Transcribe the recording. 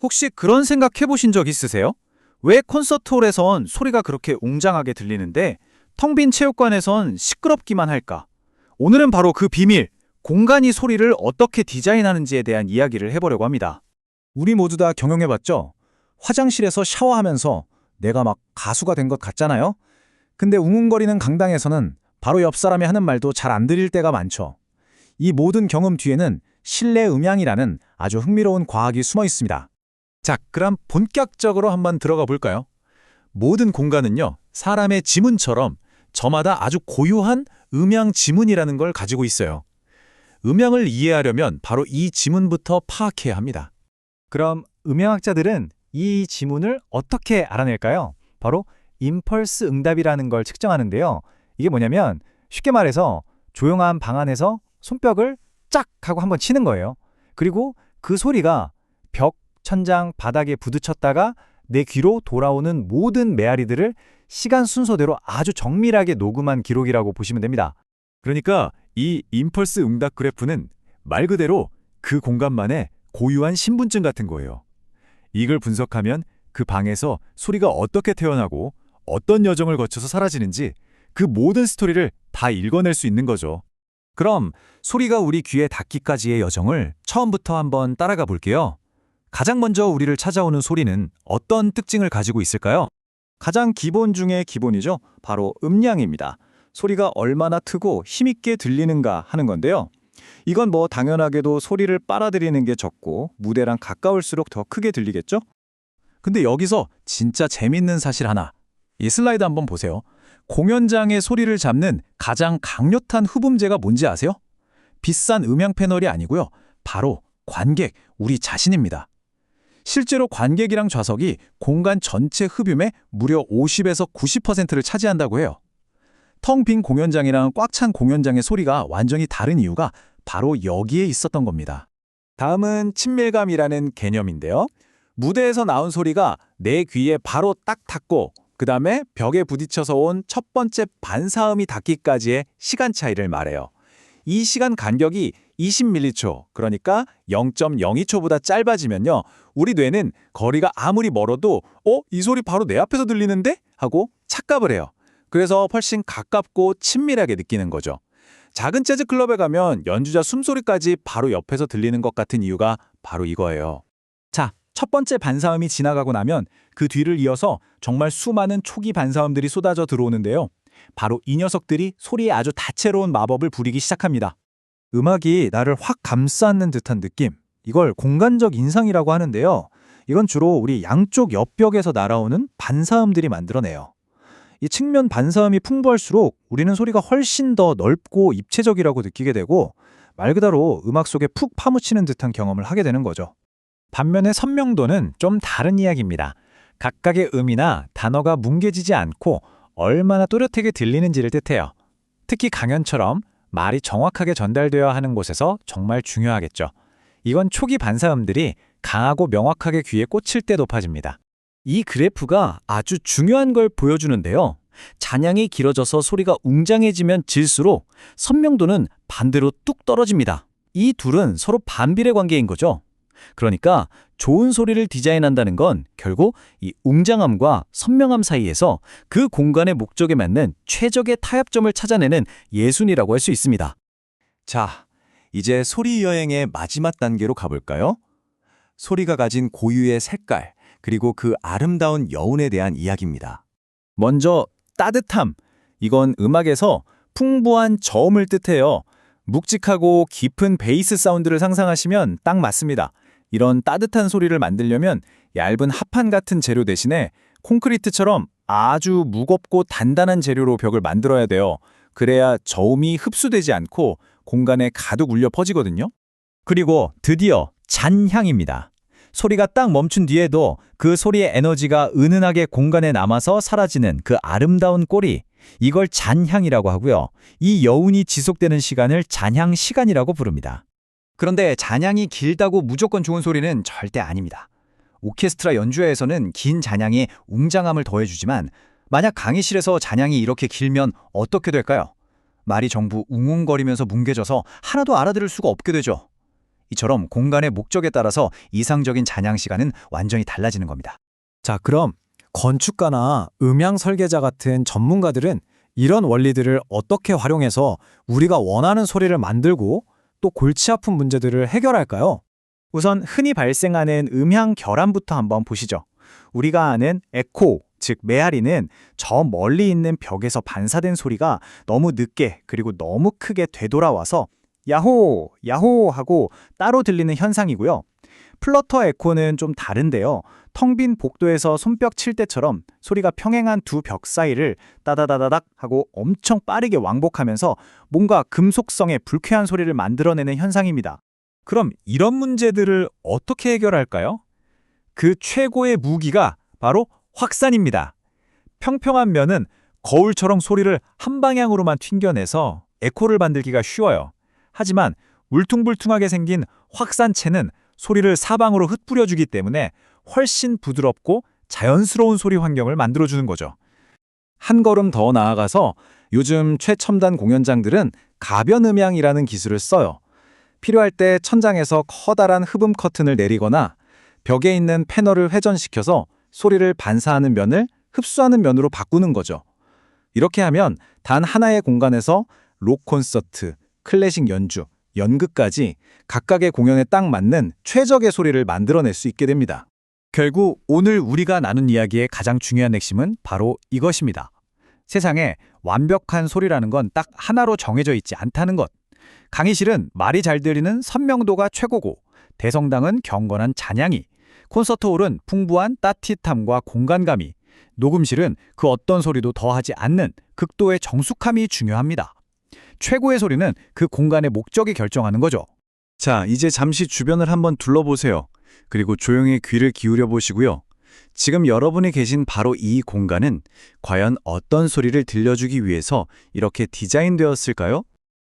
혹시 그런 생각 해보신 적 있으세요? 왜 콘서트홀에선 소리가 그렇게 웅장하게 들리는데 텅 빈 체육관에선 시끄럽기만 할까? 오늘은 바로 그 비밀, 공간이 소리를 어떻게 디자인하는지에 대한 이야기를 해보려고 합니다. 우리 모두 다 경영해봤죠? 화장실에서 샤워하면서 내가 막 가수가 된 것 같잖아요? 근데 웅웅거리는 강당에서는 바로 옆 사람이 하는 말도 잘 안 들릴 때가 많죠. 이 모든 경험 뒤에는 실내 음향이라는 아주 흥미로운 과학이 숨어 있습니다. 자, 그럼 본격적으로 한번 들어가 볼까요? 모든 공간은요, 사람의 지문처럼 저마다 아주 고유한 음향 지문이라는 걸 가지고 있어요. 음향을 이해하려면 바로 이 지문부터 파악해야 합니다. 그럼 음향학자들은 이 지문을 어떻게 알아낼까요? 바로 임펄스 응답이라는 걸 측정하는데요. 이게 뭐냐면 쉽게 말해서 조용한 방 안에서 손뼉을 짝 하고 한번 치는 거예요. 그리고 그 소리가 벽, 천장, 바닥에 부딪혔다가 내 귀로 돌아오는 모든 메아리들을 시간 순서대로 아주 정밀하게 녹음한 기록이라고 보시면 됩니다. 그러니까 이 임펄스 응답 그래프는 말 그대로 그 공간만의 고유한 신분증 같은 거예요. 이걸 분석하면 그 방에서 소리가 어떻게 태어나고 어떤 여정을 거쳐서 사라지는지 그 모든 스토리를 다 읽어낼 수 있는 거죠. 그럼 소리가 우리 귀에 닿기까지의 여정을 처음부터 한번 따라가 볼게요. 가장 먼저 우리를 찾아오는 소리는 어떤 특징을 가지고 있을까요? 가장 기본 중에 기본이죠. 바로 음량입니다. 소리가 얼마나 크고 힘있게 들리는가 하는 건데요. 이건 뭐 당연하게도 소리를 빨아들이는 게 적고 무대랑 가까울수록 더 크게 들리겠죠? 근데 여기서 진짜 재밌는 사실 하나. 이 슬라이드 한번 보세요. 공연장의 소리를 잡는 가장 강력한 흡음재가 뭔지 아세요? 비싼 음향 패널이 아니고요. 바로 관객, 우리 자신입니다. 실제로 관객이랑 좌석이 공간 전체 흡음의 무려 50에서 90%를 차지한다고 해요. 텅 빈 공연장이랑 꽉 찬 공연장의 소리가 완전히 다른 이유가 바로 여기에 있었던 겁니다. 다음은 친밀감이라는 개념인데요. 무대에서 나온 소리가 내 귀에 바로 딱 닿고 그 다음에 벽에 부딪혀서 온 첫 번째 반사음이 닿기까지의 시간 차이를 말해요. 이 시간 간격이 20m초, 그러니까 0.02초보다 짧아지면요. 우리 뇌는 거리가 아무리 멀어도 이 소리 바로 내 앞에서 들리는데? 하고 착각을 해요. 그래서 훨씬 가깝고 친밀하게 느끼는 거죠. 작은 재즈 클럽에 가면 연주자 숨소리까지 바로 옆에서 들리는 것 같은 이유가 바로 이거예요. 자, 첫 번째 반사음이 지나가고 나면 그 뒤를 이어서 정말 수많은 초기 반사음들이 쏟아져 들어오는데요. 바로 이 녀석들이 소리에 아주 다채로운 마법을 부리기 시작합니다. 음악이 나를 확 감싸는 듯한 느낌. 이걸 공간적 인상이라고 하는데요. 이건 주로 우리 양쪽 옆벽에서 날아오는 반사음들이 만들어내요. 이 측면 반사음이 풍부할수록 우리는 소리가 훨씬 더 넓고 입체적이라고 느끼게 되고 말 그대로 음악 속에 푹 파묻히는 듯한 경험을 하게 되는 거죠. 반면에 선명도는 좀 다른 이야기입니다. 각각의 음이나 단어가 뭉개지지 않고 얼마나 또렷하게 들리는지를 뜻해요. 특히 강연처럼 말이 정확하게 전달되어야 하는 곳에서 정말 중요하겠죠. 이건 초기 반사음들이 강하고 명확하게 귀에 꽂힐 때 높아집니다. 이 그래프가 아주 중요한 걸 보여주는데요. 잔향이 길어져서 소리가 웅장해지면 질수록 선명도는 반대로 뚝 떨어집니다. 이 둘은 서로 반비례 관계인 거죠. 그러니까 좋은 소리를 디자인한다는 건 결국 이 웅장함과 선명함 사이에서 그 공간의 목적에 맞는 최적의 타협점을 찾아내는 예술이라고 할 수 있습니다. 자, 이제 소리 여행의 마지막 단계로 가볼까요? 소리가 가진 고유의 색깔, 그리고 그 아름다운 여운에 대한 이야기입니다. 먼저 따뜻함. 이건 음악에서 풍부한 저음을 뜻해요. 묵직하고 깊은 베이스 사운드를 상상하시면 딱 맞습니다. 이런 따뜻한 소리를 만들려면 얇은 합판 같은 재료 대신에 콘크리트처럼 아주 무겁고 단단한 재료로 벽을 만들어야 돼요. 그래야 저음이 흡수되지 않고 공간에 가득 울려 퍼지거든요. 그리고 드디어 잔향입니다. 소리가 딱 멈춘 뒤에도 그 소리의 에너지가 은은하게 공간에 남아서 사라지는 그 아름다운 꼬리. 이걸 잔향이라고 하고요. 이 여운이 지속되는 시간을 잔향 시간이라고 부릅니다. 그런데 잔향이 길다고 무조건 좋은 소리는 절대 아닙니다. 오케스트라 연주회에서는 긴 잔향이 웅장함을 더해주지만 만약 강의실에서 잔향이 이렇게 길면 어떻게 될까요? 말이 전부 웅웅거리면서 뭉개져서 하나도 알아들을 수가 없게 되죠. 이처럼 공간의 목적에 따라서 이상적인 잔향 시간은 완전히 달라지는 겁니다. 자, 그럼 건축가나 음향 설계자 같은 전문가들은 이런 원리들을 어떻게 활용해서 우리가 원하는 소리를 만들고 또 골치 아픈 문제들을 해결할까요? 우선 흔히 발생하는 음향 결함부터 한번 보시죠. 우리가 아는 에코, 즉 메아리는 저 멀리 있는 벽에서 반사된 소리가 너무 늦게 그리고 너무 크게 되돌아와서 야호, 야호 하고 따로 들리는 현상이고요. 플러터 에코는 좀 다른데요. 텅 빈 복도에서 손뼉 칠 때처럼 소리가 평행한 두 벽 사이를 따다다다닥 하고 엄청 빠르게 왕복하면서 뭔가 금속성의 불쾌한 소리를 만들어내는 현상입니다. 그럼 이런 문제들을 어떻게 해결할까요? 그 최고의 무기가 바로 확산입니다. 평평한 면은 거울처럼 소리를 한 방향으로만 튕겨내서 에코를 만들기가 쉬워요. 하지만 울퉁불퉁하게 생긴 확산체는 소리를 사방으로 흩뿌려주기 때문에 훨씬 부드럽고 자연스러운 소리 환경을 만들어주는 거죠. 한 걸음 더 나아가서 요즘 최첨단 공연장들은 가변 음향이라는 기술을 써요. 필요할 때 천장에서 커다란 흡음 커튼을 내리거나 벽에 있는 패널을 회전시켜서 소리를 반사하는 면을 흡수하는 면으로 바꾸는 거죠. 이렇게 하면 단 하나의 공간에서 록 콘서트, 클래식 연주, 연극까지 각각의 공연에 딱 맞는 최적의 소리를 만들어낼 수 있게 됩니다. 결국 오늘 우리가 나눈 이야기의 가장 중요한 핵심은 바로 이것입니다. 세상에 완벽한 소리라는 건 딱 하나로 정해져 있지 않다는 것. 강의실은 말이 잘 들리는 선명도가 최고고, 대성당은 경건한 잔향이, 콘서트홀은 풍부한 따뜻함과 공간감이, 녹음실은 그 어떤 소리도 더하지 않는 극도의 정숙함이 중요합니다. 최고의 소리는 그 공간의 목적이 결정하는 거죠. 자, 이제 잠시 주변을 한번 둘러보세요. 그리고 조용히 귀를 기울여 보시고요. 지금 여러분이 계신 바로 이 공간은 과연 어떤 소리를 들려주기 위해서 이렇게 디자인되었을까요?